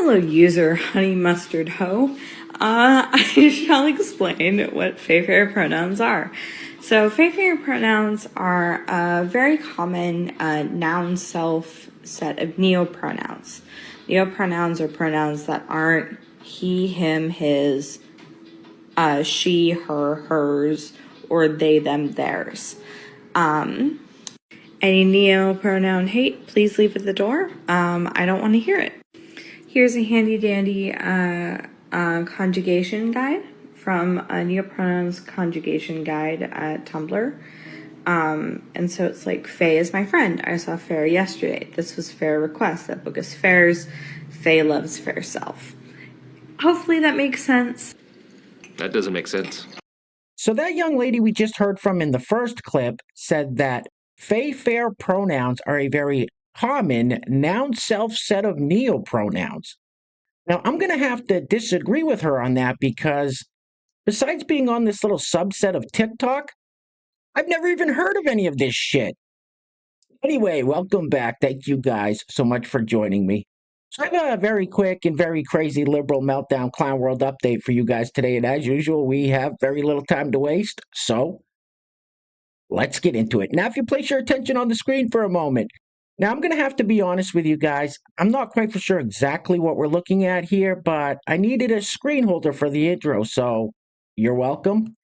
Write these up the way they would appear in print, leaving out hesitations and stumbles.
Hello, user Honey Mustard Ho. I shall explain what fair pronouns are. So, fair pronouns are a very common noun self set of neopronouns. Neopronouns are pronouns that aren't he, him, his, she, her, hers, or they, them, theirs. Any neopronoun hate, please leave at the door. I don't want to hear it. Here's a handy dandy conjugation guide from a neopronouns conjugation guide at Tumblr. And so it's like, Faye is my friend. I saw Fair yesterday. This was Fair request. That book is Fair's. Faye loves Fair self. Hopefully that makes sense. That doesn't make sense. So that young lady we just heard from in the first clip said that fair pronouns are a very common noun self set of neopronouns. Now, I'm going to have to disagree with her on that because besides being on this little subset of TikTok, I've never even heard of any of this shit. Anyway, welcome back. Thank you guys so much for joining me. So I have a very quick and very crazy liberal meltdown clown world update for you guys today. And as usual, we have very little time to waste. So let's get into it. Now, if you place your attention on the screen for a moment. Now, I'm going to have to be honest with you guys. I'm not quite for sure exactly what we're looking at here, but I needed a screen holder for the intro, so you're welcome.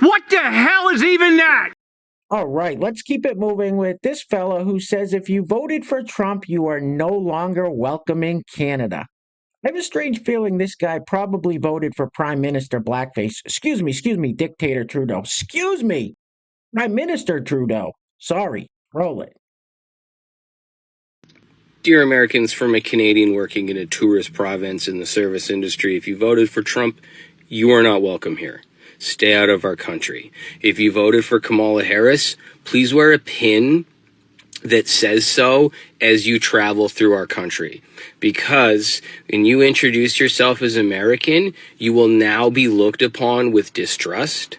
What the hell is even that? All right, let's keep it moving with this fella who says if you voted for Trump, you are no longer welcome in Canada. I have a strange feeling this guy probably voted for Prime Minister Blackface. Excuse me, Dictator Trudeau. Excuse me, Prime Minister Trudeau. Sorry, roll it. Dear Americans, from a Canadian working in a tourist province in the service industry, if you voted for Trump, you are not welcome here. Stay out of our country. If you voted for Kamala Harris, please wear a pin that says so as you travel through our country. Because when you introduce yourself as American, you will now be looked upon with distrust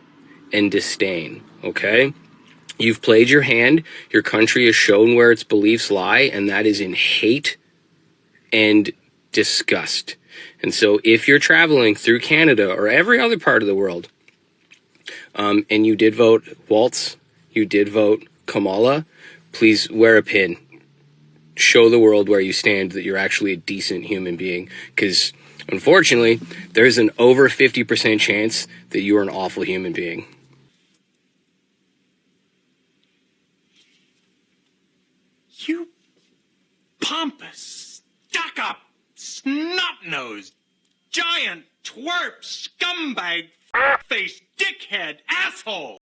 and disdain, okay? You've played your hand. Your country has shown where its beliefs lie, and that is in hate and disgust. And so if you're traveling through Canada or every other part of the world, and you did vote Waltz, you did vote Kamala, please wear a pin. Show the world where you stand, that you're actually a decent human being. Because, unfortunately, there's an over 50% chance that you are an awful human being. You pompous, stuck-up, snot-nosed, giant, twerp, scumbag, f***-faced, dickhead, asshole!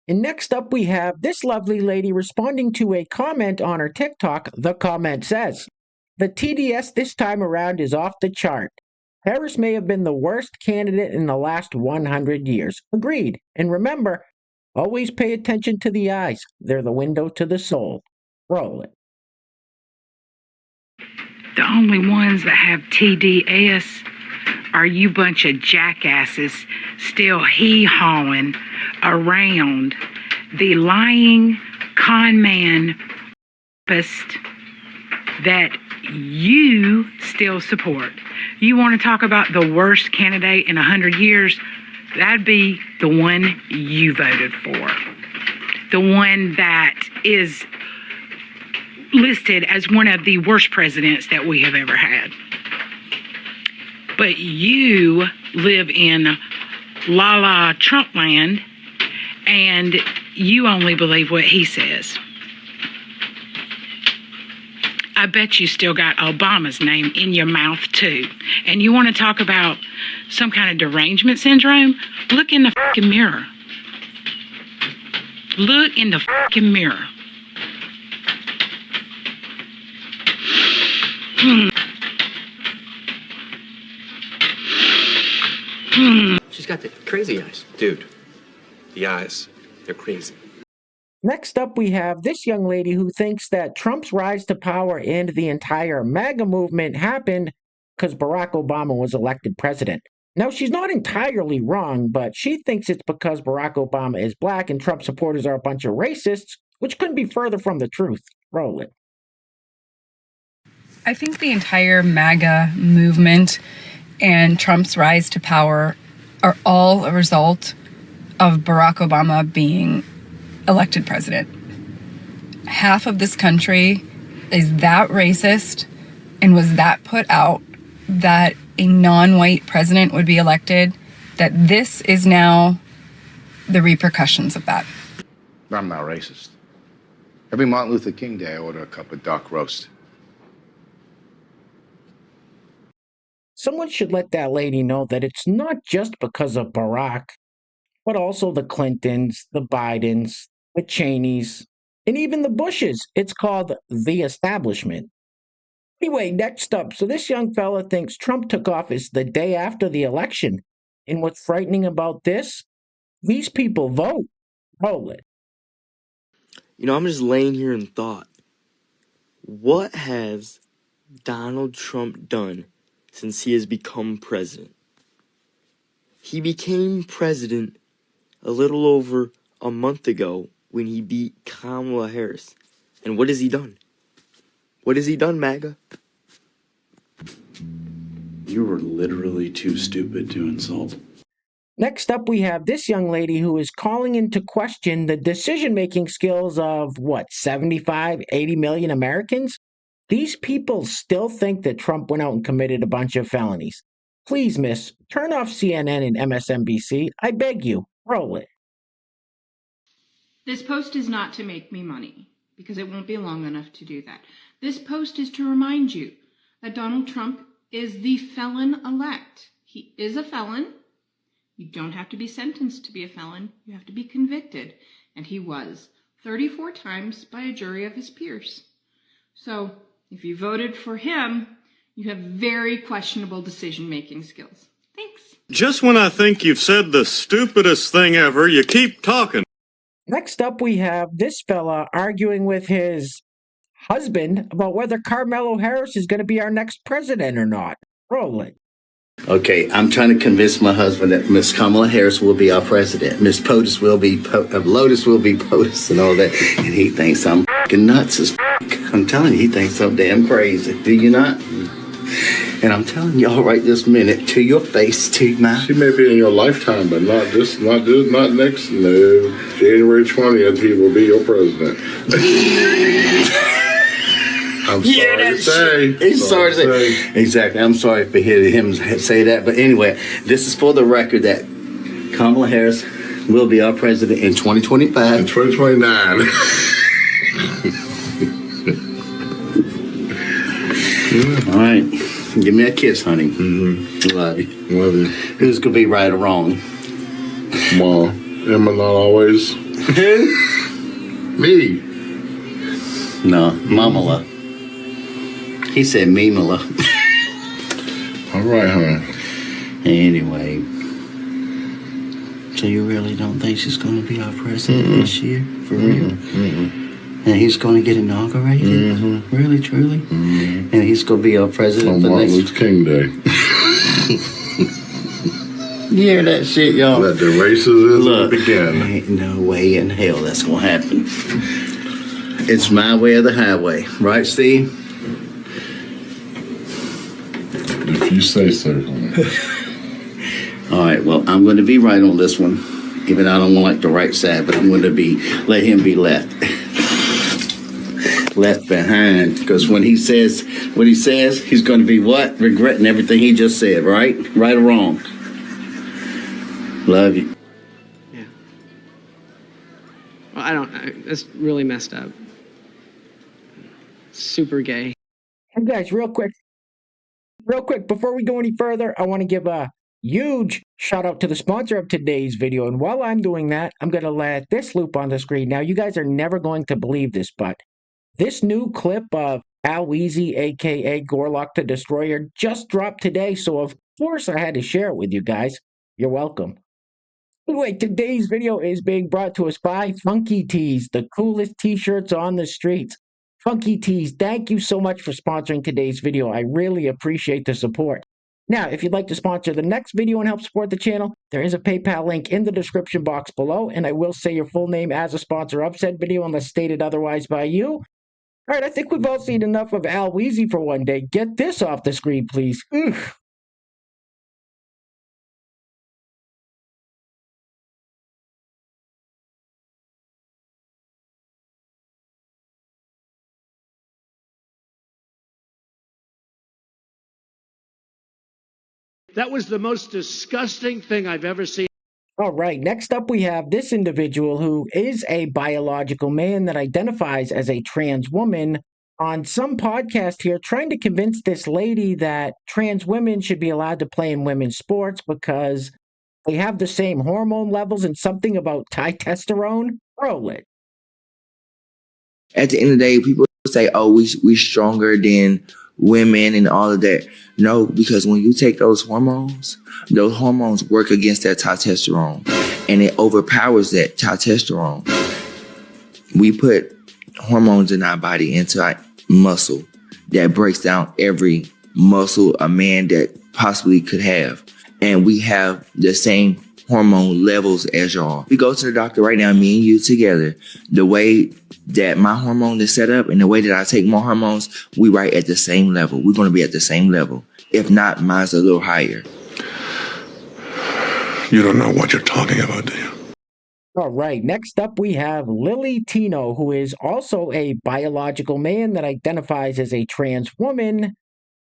And next up, we have this lovely lady responding to a comment on her TikTok. The comment says, the TDS this time around is off the chart. Harris may have been the worst candidate in the last 100 years. Agreed. And remember, always pay attention to the eyes. They're the window to the soul. Roll it. The only ones that have TDS are you bunch of jackasses still hee-hawing around the lying con man that you still support. You want to talk about the worst candidate in 100 years? That'd be the one you voted for. The one that is listed as one of the worst presidents that we have ever had. But you live in la Trump land, and you only believe what he says. I bet you still got Obama's name in your mouth, too. And you want to talk about some kind of derangement syndrome? Look in the fucking mirror. Look in the fucking mirror. She's got the crazy eyes. Dude, the eyes, they're crazy. Next up, we have this young lady who thinks that Trump's rise to power and the entire MAGA movement happened because Barack Obama was elected president. Now, she's not entirely wrong, but she thinks it's because Barack Obama is black and Trump supporters are a bunch of racists, which couldn't be further from the truth. Roll it. I think the entire MAGA movement and Trump's rise to power are all a result of Barack Obama being elected president. Half of this country is that racist and was that put out that a non-white president would be elected, that this is now the repercussions of that. I'm not racist. Every Martin Luther King Day, I order a cup of dark roast. Someone should let that lady know that it's not just because of Barack, but also the Clintons, the Bidens, the Cheneys, and even the Bushes. It's called the establishment. Anyway, next up, so this young fella thinks Trump took office the day after the election. And what's frightening about this? These people vote. Roll it. I'm just laying here in thought. What has Donald Trump done since he has become president? He became president a little over a month ago when he beat Kamala Harris. And what has he done? What has he done, MAGA? You were literally too stupid to insult. Next up, we have this young lady who is calling into question the decision-making skills of, 75, 80 million Americans? These people still think that Trump went out and committed a bunch of felonies. Please, miss, turn off CNN and MSNBC. I beg you. Roll it. This post is not to make me money, because it won't be long enough to do that. This post is to remind you that Donald Trump is the felon-elect. He is a felon. You don't have to be sentenced to be a felon. You have to be convicted. And he was 34 times by a jury of his peers. So if you voted for him, you have very questionable decision-making skills. Thanks. Just when I think you've said the stupidest thing ever, you keep talking. Next up, we have this fella arguing with his husband about whether Carmelo Harris is going to be our next president or not. Roll it. Okay, I'm trying to convince my husband that Miss Kamala Harris will be our president. Miss POTUS will be, Lotus will be POTUS and all that. And he thinks I'm f***ing nuts as f***. I'm telling you, he thinks I'm damn crazy. Do you not? And I'm telling y'all right this minute, to your face, to my... She may be in your lifetime, but not next. No. January 20th, he will be your president. I'm sorry to say. He's sorry to say. Exactly. I'm sorry for hearing him say that. But anyway, this is for the record that Kamala Harris will be our president in 2025. In 2029. All right. Give me a kiss, honey. Mm-hmm. Love you. Love you. Who's going to be right or wrong? Mom. Am I not always? Me. No, Mamala. He said Mimala. All right, honey. Anyway. So you really don't think she's going to be our president this year? For real? And he's going to get inaugurated? Really, truly? And he's going to be our president on for Martin next... Luther King Day. You hear that shit, y'all? Let the racism Look, begin. Ain't no way in hell that's going to happen. It's my way or the highway. Right, Steve? If you say so. All right, well, I'm going to be right on this one. Even though I don't like the right side, but I'm going to let him be left. Left behind. Because when he says what he says, he's going to be what? Regretting everything he just said, right? Right or wrong? Love you. Yeah. Well, I don't know. That's really messed up. Super gay. Hey guys, real quick, before we go any further, I want to give a huge shout out to the sponsor of today's video. And while I'm doing that, I'm going to let this loop on the screen. Now, you guys are never going to believe this, but this new clip of Weezy, aka Gorlock the Destroyer, just dropped today. So, of course, I had to share it with you guys. You're welcome. Anyway, today's video is being brought to us by Funky Tees, the coolest t-shirts on the streets. Funky Tees, thank you so much for sponsoring today's video. I really appreciate the support. Now, if you'd like to sponsor the next video and help support the channel, there is a PayPal link in the description box below, and I will say your full name as a sponsor of said video unless stated otherwise by you. All right, I think we've all seen enough of Al Weezy for one day. Get this off the screen, please. Oof. That was the most disgusting thing I've ever seen. All right, next up we have this individual who is a biological man that identifies as a trans woman on some podcast here trying to convince this lady that trans women should be allowed to play in women's sports because they have the same hormone levels and something about testosterone. Roll it. At the end of the day, people say, "Oh, we stronger than women and all of that." No, because when you take those hormones work against that testosterone, and it overpowers that testosterone. We put hormones in our body into our muscle that breaks down every muscle a man that possibly could have, and we have the same hormone levels as y'all. We go to the doctor right now, me and you together. The way that my hormone is set up and the way that I take more hormones, we right at the same level. We're going to be at the same level. If not, mine's a little higher. You don't know what you're talking about, do you? All right, next up we have Lily Tino, who is also a biological man that identifies as a trans woman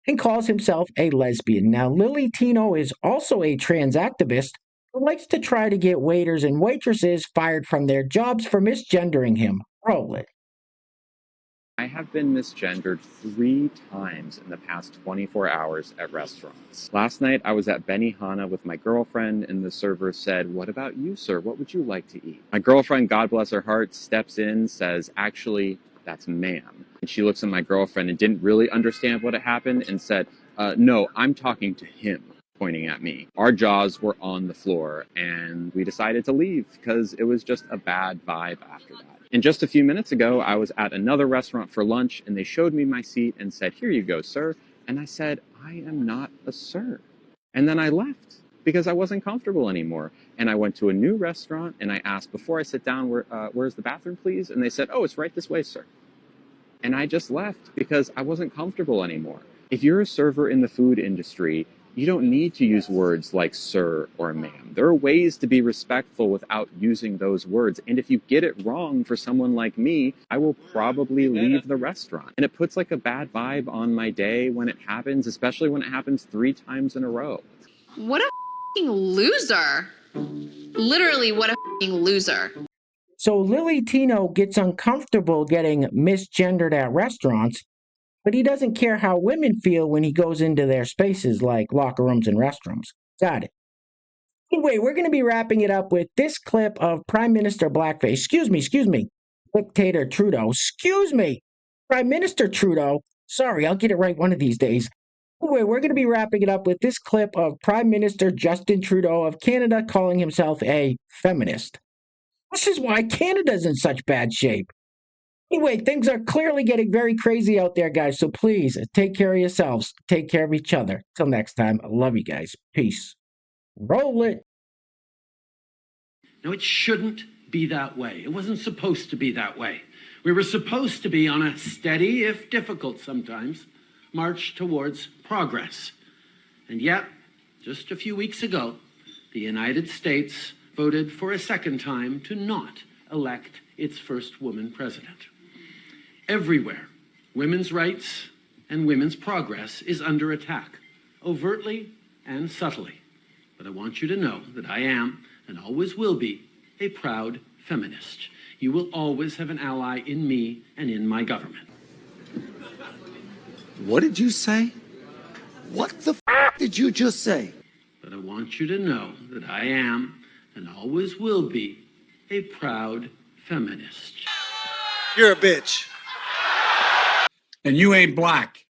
and calls himself a lesbian. Now, Lily Tino is also a trans activist who likes to try to get waiters and waitresses fired from their jobs for misgendering him. Roll it. I have been misgendered 3 times in the past 24 hours at restaurants. Last night, I was at Benihana with my girlfriend, and the server said, "What about you, sir? What would you like to eat?" My girlfriend, God bless her heart, steps in, says, "Actually, that's ma'am." And she looks at my girlfriend and didn't really understand what had happened and said, "No, I'm talking to him," pointing at me. Our jaws were on the floor, and we decided to leave because it was just a bad vibe after that. And just a few minutes ago, I was at another restaurant for lunch, and they showed me my seat and said, "Here you go, sir." And I said, "I am not a sir." And then I left because I wasn't comfortable anymore. And I went to a new restaurant, and I asked, before I sit down, where's the bathroom, please? And they said, "Oh, it's right this way, sir." And I just left because I wasn't comfortable anymore. If you're a server in the food industry, you don't need to use words like sir or ma'am. There are ways to be respectful without using those words. And if you get it wrong for someone like me, I will probably leave the restaurant. And it puts like a bad vibe on my day when it happens, especially when it happens 3 times in a row. What a f***ing loser. Literally, what a f***ing loser. So Lily Tino gets uncomfortable getting misgendered at restaurants, but he doesn't care how women feel when he goes into their spaces like locker rooms and restrooms. Got it. Anyway, we're going to be wrapping it up with this clip of Prime Minister Blackface. Excuse me. Dictator Trudeau. Excuse me. Prime Minister Trudeau. Sorry, I'll get it right one of these days. Anyway, we're going to be wrapping it up with this clip of Prime Minister Justin Trudeau of Canada calling himself a feminist. This is why Canada's in such bad shape. Anyway, things are clearly getting very crazy out there, guys. So please take care of yourselves. Take care of each other. Till next time, I love you guys. Peace. Roll it. No, it shouldn't be that way. It wasn't supposed to be that way. We were supposed to be on a steady, if difficult sometimes, march towards progress. And yet, just a few weeks ago, the United States voted for a second time to not elect its first woman president. Everywhere, women's rights and women's progress is under attack, overtly and subtly. But I want you to know that I am, and always will be, a proud feminist. You will always have an ally in me and in my government. What did you say? What the f*** did you just say? But I want you to know that I am, and always will be, a proud feminist. You're a bitch. And you ain't black.